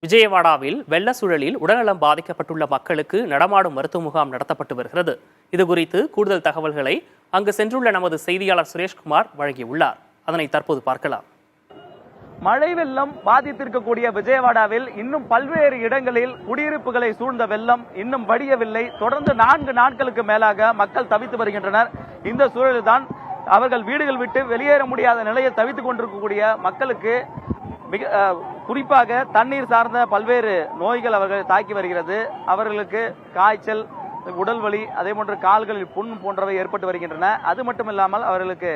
விஜயவாடாவில் வெள்ள சூழலில் உடல்நலம் பாதிக்கப்பட்டுள்ள மக்களுக்கு நடமாடும் மருத்துவ முகாம் நடத்தப்பட்டு வருகிறது. இதுகுறித்து கூடுதல் தகவல்களை அங்கு சென்றுள்ள நமது செய்தியாளர் சுரேஷ்குமார் வழங்கியுள்ளார். அதனை தற்போது பார்க்கலாம். மழை வெள்ளம் பாதித்திருக்கக்கூடிய விஜயவாடாவில் இன்னும் பல்வேறு இடங்களில் குடியிருப்புகளை சூழ்ந்த வெள்ளம் இன்னும் வடியவில்லை. தொடர்ந்து 4 நாட்களுக்கு மேலாக மக்கள் தவித்து வருகின்றனர். இந்த சூழலில்தான் அவர்கள் வீடுகள் விட்டு வெளியேற முடியாத நிலையில் தவித்துக் கொண்டிருக்கக்கூடிய மக்களுக்கு குறிப்பாக தண்ணீர் சார்ந்த பல்வேறு நோய்கள் அவர்களை தாக்கி வருகிறது. அவர்களுக்கு காய்ச்சல், உடல் வலி, அதே போன்று கால்களில் புண் போன்றவை ஏற்பட்டு வருகின்றன. அது மட்டுமில்லாமல் அவர்களுக்கு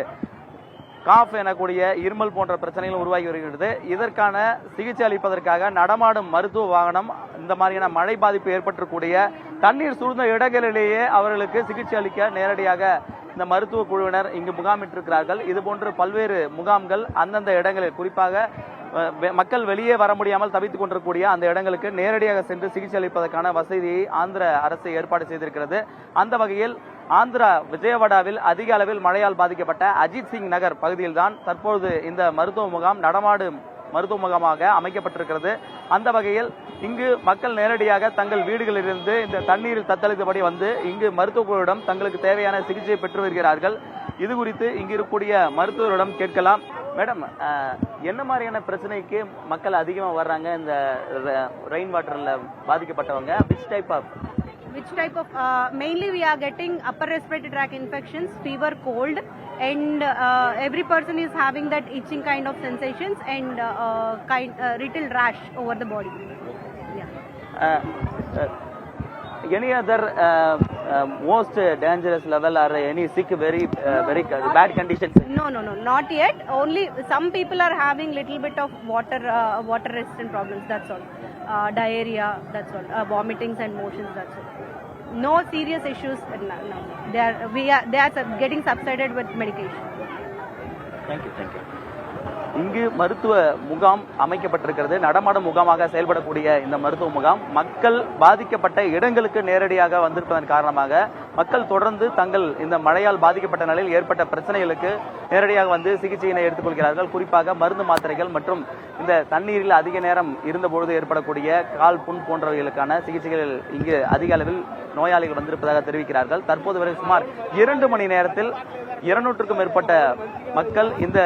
காஃப் எனக்கூடிய இருமல் போன்ற பிரச்சனைகள் உருவாகி வருகிறது. இதற்கான சிகிச்சை அளிப்பதற்காக நடமாடும் மருத்துவ வாகனம் இந்த மாதிரியான மழை பாதிப்பு ஏற்பட்டிருக்கூடிய தண்ணீர் சூழ்ந்த இடங்களிலேயே அவர்களுக்கு சிகிச்சை அளிக்க நேரடியாக இந்த மருத்துவ குழுவினர் இங்கு முகாமிட்டிருக்கிறார்கள். இதுபோன்று பல்வேறு முகாம்கள் அந்தந்த இடங்களில், குறிப்பாக மக்கள் வெளியே வர முடியாமல் தவித்துக் கொண்டிருக்கக்கூடிய அந்த இடங்களுக்கு நேரடியாக சென்று சிகிச்சை அளிப்பதற்கான வசதியை ஆந்திர அரசு ஏற்பாடு செய்திருக்கிறது. அந்த வகையில் ஆந்திரா விஜயவாடாவில் அதிக அளவில் மழையால் பாதிக்கப்பட்ட அஜித் சிங் நகர் பகுதியில் தான் தற்போது இந்த மருத்துவ முகாம் நடமாடும் மருத்துவ முகாமாக அமைக்கப்பட்டிருக்கிறது. அந்த வகையில் இங்கு மக்கள் நேரடியாக தங்கள் வீடுகளிலிருந்து இந்த தண்ணீரில் தத்தளித்தபடி வந்து இங்கு மருத்துவ குழுவிடம் தங்களுக்கு தேவையான சிகிச்சையை பெற்று வருகிறார்கள். இது குறித்து இங்கு இருக்கக்கூடிய மருத்துவரிடம் கேட்கலாம். மேடம், என்ன மாதிரியான பிரச்சனைக்கு மக்கள் அதிகமாக வர்றாங்க? இந்த ரெயின் வாட்டர்ல பாதிக்கப்பட்டவங்க which type of mainly we are getting upper respiratory tract infections, fever, cold, and every person is having that itching kind of sensations and little rash over the body. Any other most dangerous level or any sick, very bad conditions? No, not yet. Only some people are having little bit of water resistant problems, that's all. Diarrhea, that's all. Vomitings and motions, that's all. No serious issues. No. They are getting subsided with medication. Thank you. இங்கு மருத்துவ முகாம் அமைக்கப்பட்டிருக்கிறது. நடமாடும் முகாமாக செயல்படக்கூடிய இந்த மருத்துவ முகாம் மக்கள் பாதிக்கப்பட்ட இடங்களுக்கு நேரடியாக வந்திருப்பதன் காரணமாக மக்கள் தொடர்ந்து தங்கள் இந்த மழையால் பாதிக்கப்பட்ட நிலையில் ஏற்பட்ட பிரச்சனைகளுக்கு நேரடியாக வந்து சிகிச்சையினை எடுத்துக்கொள்கிறார்கள். குறிப்பாக மருந்து மாத்திரைகள் மற்றும் இந்த தண்ணீரில் அதிக நேரம் இருந்தபொழுது ஏற்படக்கூடிய கால் புண் போன்றவைகளுக்கான சிகிச்சைகள் இங்கு அதிக அளவில் நோயாளிகள் வந்திருப்பதாக தெரிவிக்கிறார்கள். தற்போது வரை சுமார் 2 மணி நேரத்தில் 200க்கும் மேற்பட்ட மக்கள் இந்த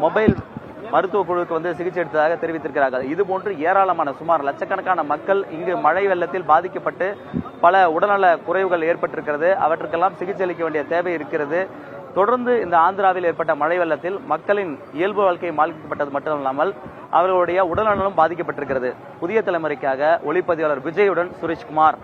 மொபைல் மருத்துவ குழுவுக்கு வந்து சிகிச்சை எடுத்ததாக தெரிவித்திருக்கிறார்கள். இதுபோன்று ஏராளமான சுமார் லட்சக்கணக்கான மக்கள் இங்கு மழை வெள்ளத்தில் பாதிக்கப்பட்டு பல உடல்நல குறைவுகள் ஏற்பட்டிருக்கிறது. அவற்றுக்கெல்லாம் சிகிச்சை அளிக்க வேண்டிய தேவை இருக்கிறது. தொடர்ந்து இந்த ஆந்திராவில் ஏற்பட்ட மழை வெள்ளத்தில் மக்களின் இயல்பு வாழ்க்கை பாதிக்கப்பட்டது மட்டுமல்லாமல் அவர்களுடைய உடல்நலம் பாதிக்கப்பட்டிருக்கிறது. புதிய தலைமுறைக்காக ஒளிப்பதிவாளர் விஜயுடன் சுரேஷ்குமார்.